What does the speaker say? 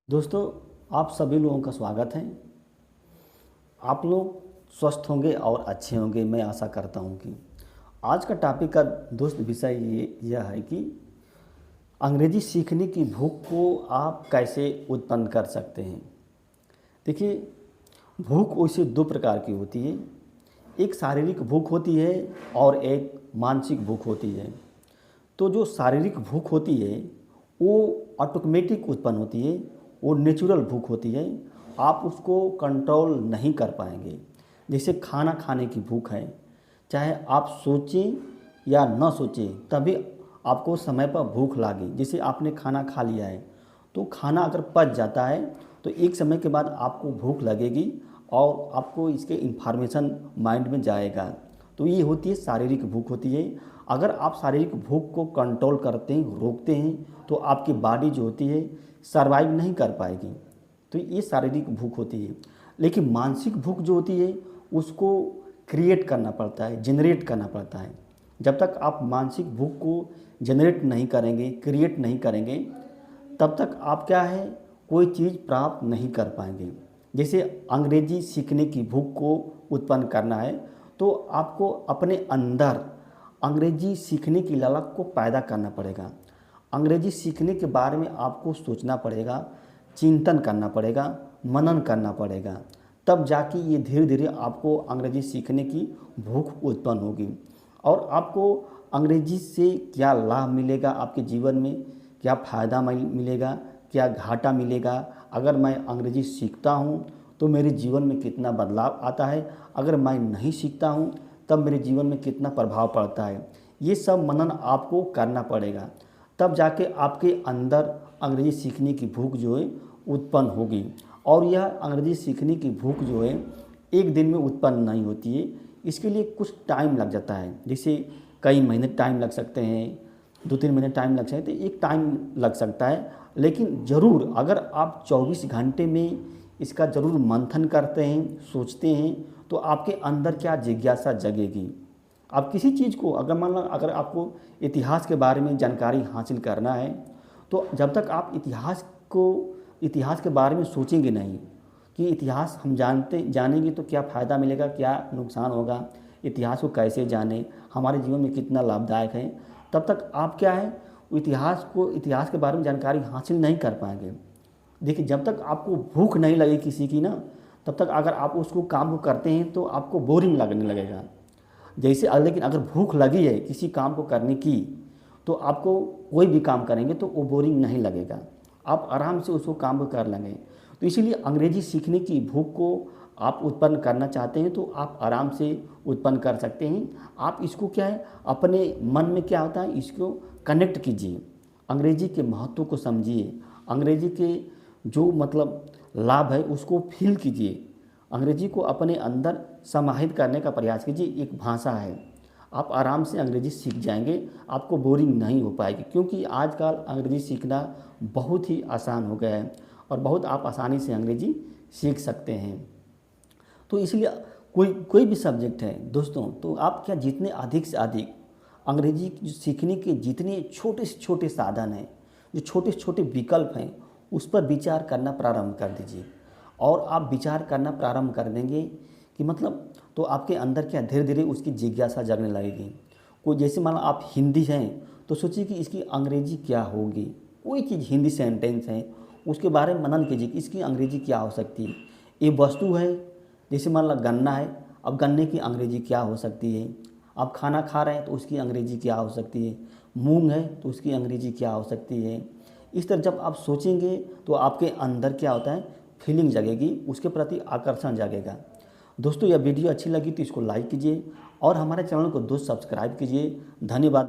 दोस्तों, आप सभी लोगों का स्वागत है। आप लोग स्वस्थ होंगे और अच्छे होंगे, मैं आशा करता हूं कि आज का टॉपिक का दोस्त विषय यह है कि अंग्रेजी सीखने की भूख को आप कैसे उत्पन्न कर सकते हैं। देखिए, भूख वैसे दो प्रकार की होती है। एक शारीरिक भूख होती है और एक मानसिक भूख होती है। तो जो शारीरिक भूख होती है वो ऑटोमेटिक उत्पन्न होती है, वो नेचुरल भूख होती है। आप उसको कंट्रोल नहीं कर पाएंगे। जैसे खाना खाने की भूख है, चाहे आप सोचें या न सोचें तभी आपको समय पर भूख लगे। जैसे आपने खाना खा लिया है तो खाना अगर पच जाता है तो एक समय के बाद आपको भूख लगेगी और आपको इसके इन्फॉर्मेशन माइंड में जाएगा। तो ये होती है शारीरिक भूख होती है। अगर आप शारीरिक भूख को कंट्रोल करते हैं, रोकते हैं, तो आपकी बॉडी जो होती है सर्वाइव नहीं कर पाएगी। तो ये शारीरिक भूख होती है। लेकिन मानसिक भूख जो होती है उसको क्रिएट करना पड़ता है, जनरेट करना पड़ता है। जब तक आप मानसिक भूख को जनरेट नहीं करेंगे, क्रिएट नहीं करेंगे, तब तक आप क्या है, कोई चीज़ प्राप्त नहीं कर पाएंगे। जैसे अंग्रेजी सीखने की भूख को उत्पन्न करना है तो आपको अपने अंदर अंग्रेजी सीखने की ललक को पैदा करना पड़ेगा। अंग्रेजी सीखने के बारे में आपको सोचना पड़ेगा, चिंतन करना पड़ेगा, मनन करना पड़ेगा। तब जाके ये धीरे धीरे आपको अंग्रेजी सीखने की भूख उत्पन्न होगी। और आपको अंग्रेजी से क्या लाभ मिलेगा, आपके जीवन में क्या फ़ायदा मिलेगा, क्या घाटा मिलेगा। अगर मैं अंग्रेजी सीखता हूँ तो मेरे जीवन में कितना बदलाव आता है, अगर मैं नहीं सीखता हूँ तब मेरे जीवन में कितना प्रभाव पड़ता है। ये सब मनन आपको करना पड़ेगा। तब जाके आपके अंदर अंग्रेजी सीखने की भूख जो है उत्पन्न होगी। और यह अंग्रेजी सीखने की भूख जो है एक दिन में उत्पन्न नहीं होती है, इसके लिए कुछ टाइम लग जाता है। जैसे कई महीने टाइम लग सकते हैं, 2-3 महीने टाइम लग सकते हैं, एक टाइम लग सकता है। लेकिन ज़रूर अगर आप 24 घंटे में इसका ज़रूर मंथन करते हैं, सोचते हैं, तो आपके अंदर क्या जिज्ञासा जगेगी। आप किसी चीज़ को अगर आपको इतिहास के बारे में जानकारी हासिल करना है तो जब तक आप इतिहास के बारे में सोचेंगे नहीं कि इतिहास हम जानेंगे तो क्या फ़ायदा मिलेगा, क्या नुकसान होगा, इतिहास को कैसे जानें, हमारे जीवन में कितना लाभदायक है, तब तक आप क्या है इतिहास के बारे में जानकारी हासिल नहीं कर पाएंगे। देखिए, जब तक आपको भूख नहीं लगे किसी की ना, तब तक अगर आप उसको काम को करते हैं तो आपको बोरिंग लगने लगेगा। लेकिन अगर भूख लगी है किसी काम को करने की तो आपको कोई भी काम करेंगे तो वो बोरिंग नहीं लगेगा, आप आराम से उसको काम को कर लेंगे। तो इसीलिए अंग्रेजी सीखने की भूख को आप उत्पन्न करना चाहते हैं तो आप आराम से उत्पन्न कर सकते हैं। आप इसको क्या है, अपने मन में क्या होता है इसको कनेक्ट कीजिए, अंग्रेजी के महत्व को समझिए, अंग्रेजी के जो लाभ है उसको फील कीजिए, अंग्रेजी को अपने अंदर समाहित करने का प्रयास कीजिए। एक भाषा है, आप आराम से अंग्रेजी सीख जाएंगे, आपको बोरिंग नहीं हो पाएगी। क्योंकि आजकल अंग्रेजी सीखना बहुत ही आसान हो गया है और बहुत आप आसानी से अंग्रेजी सीख सकते हैं। तो इसलिए कोई भी सब्जेक्ट है दोस्तों, तो आप क्या जितने अधिक से अधिक अंग्रेजी सीखने के जितने छोटे से छोटे साधन हैं, जो छोटे से छोटे विकल्प हैं, उस पर विचार करना प्रारंभ कर दीजिए। और आप विचार करना प्रारंभ कर देंगे कि तो आपके अंदर क्या धीरे धीरे उसकी जिज्ञासा जगने लगेगी। कोई जैसे मान लो आप हिंदी हैं तो सोचिए कि इसकी अंग्रेजी क्या होगी। कोई चीज़ हिंदी सेंटेंस है उसके बारे में मनन कीजिए कि इसकी अंग्रेजी क्या हो सकती है। ये वस्तु है, जैसे मान लो गन्ना है, अब गन्ने की अंग्रेजी क्या हो सकती है। आप खाना खा रहे हैं तो उसकी अंग्रेजी क्या हो सकती है। मूंग है तो उसकी अंग्रेजी क्या हो सकती है। इस तरह जब आप सोचेंगे तो आपके अंदर क्या होता है, फीलिंग जगेगी, उसके प्रति आकर्षण जगेगा। दोस्तों, यह वीडियो अच्छी लगी तो इसको लाइक कीजिए और हमारे चैनल को दोस्त सब्सक्राइब कीजिए। धन्यवाद।